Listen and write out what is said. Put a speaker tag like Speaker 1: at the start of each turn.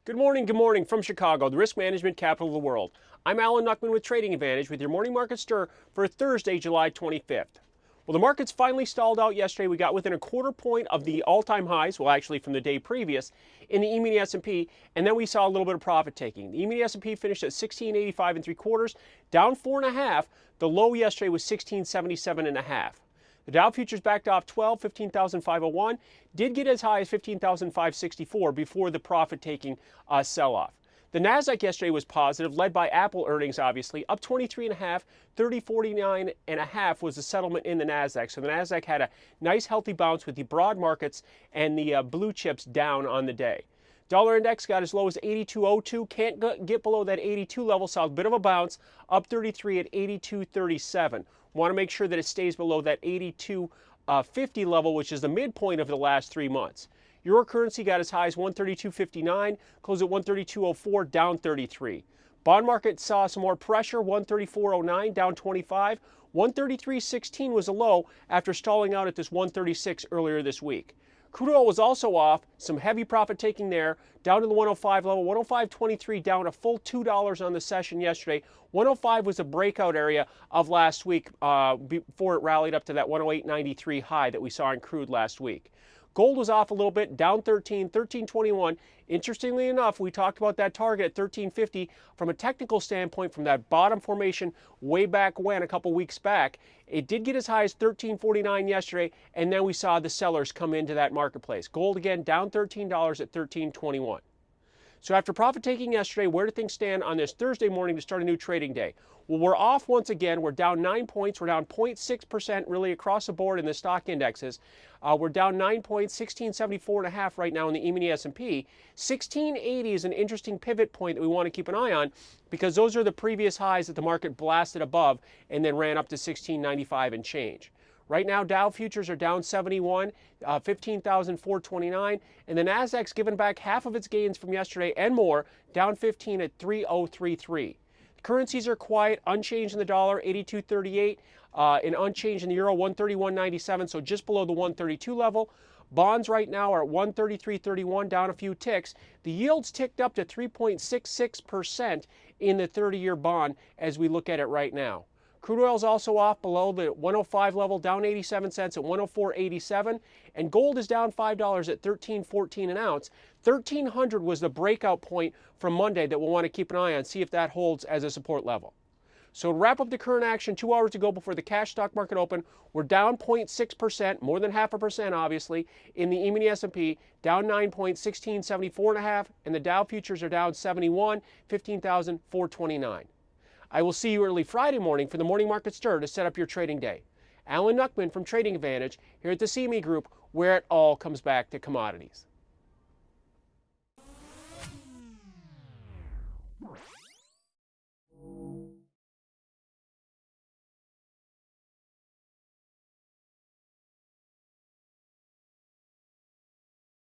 Speaker 1: Good morning from Chicago, the risk management capital of the world. I'm Alan Nuckman with Trading Advantage with your morning market stir for Thursday, July 25th. Well, the markets finally stalled out yesterday. We got within a quarter point of the all-time highs, well, actually from the day previous, in the E-mini S&P, and then we saw a little bit of profit taking. The E-mini S&P finished at 1685 and 3/4, down 4.5. The low yesterday was 1677.5. The Dow futures backed off 12, 15,501, did get as high as 15,564 before the profit-taking sell-off. The Nasdaq yesterday was positive, led by Apple earnings, obviously, up 23.5, 3049.5 was the settlement in the Nasdaq. So the Nasdaq had a nice, healthy bounce with the broad markets and the blue chips down on the day. Dollar index got as low as 82.02, can't get below that 82 level, saw a bit of a bounce, up 33 at 82.37. Want to make sure that it stays below that 82.50 level, which is the midpoint of the last 3 months. Euro currency got as high as 132.59, closed at 132.04, down 33. Bond market saw some more pressure, 134.09, down 25. 133.16 was a low after stalling out at this 136 earlier this week. Crude oil was also off, some heavy profit taking there, down to the 105 level, 105.23 down a full $2 on the session yesterday. 105 was a breakout area of last week before it rallied up to that 108.93 high that we saw in crude last week. Gold was off a little bit, down 13, 1321. Interestingly enough, we talked about that target at 1350 from a technical standpoint from that bottom formation way back when, a couple weeks back. It did get as high as 1349 yesterday, and then we saw the sellers come into that marketplace. Gold again down $13 at 1321. So after profit taking yesterday, where do things stand on this Thursday morning to start a new trading day? Well, we're off once again. We're down 9 points. We're down 0.6% really across the board in the stock indexes. We're down 9 points, 1674.5 right now in the E-mini S&P. 1680 is an interesting pivot point that we want to keep an eye on because those are the previous highs that the market blasted above and then ran up to 1695 and change. Right now, Dow futures are down 71, 15,429, and the Nasdaq's given back half of its gains from yesterday and more, down 15 at 3033. Currencies are quiet, unchanged in the dollar, 82.38, and unchanged in the euro, 131.97, so just below the 132 level. Bonds right now are at 133.31, down a few ticks. The yields ticked up to 3.66% in the 30-year bond as we look at it right now. Crude oil is also off below the 105 level, down 87 cents at 104.87, and gold is down $5 at 13.14 an ounce. 1300 was the breakout point from Monday that we'll want to keep an eye on, see if that holds as a support level. So to wrap up the current action, 2 hours to go before the cash stock market open, we're down 0.6%, more than 0.5% obviously, in the E-mini S&P, down 9 points, 1674.5, and the Dow futures are down 71, 15,429. I will see you early Friday morning for the Morning Market Stir to set up your trading day. Alan Nuckman from Trading Advantage here at the CME Group, where it all comes back to commodities.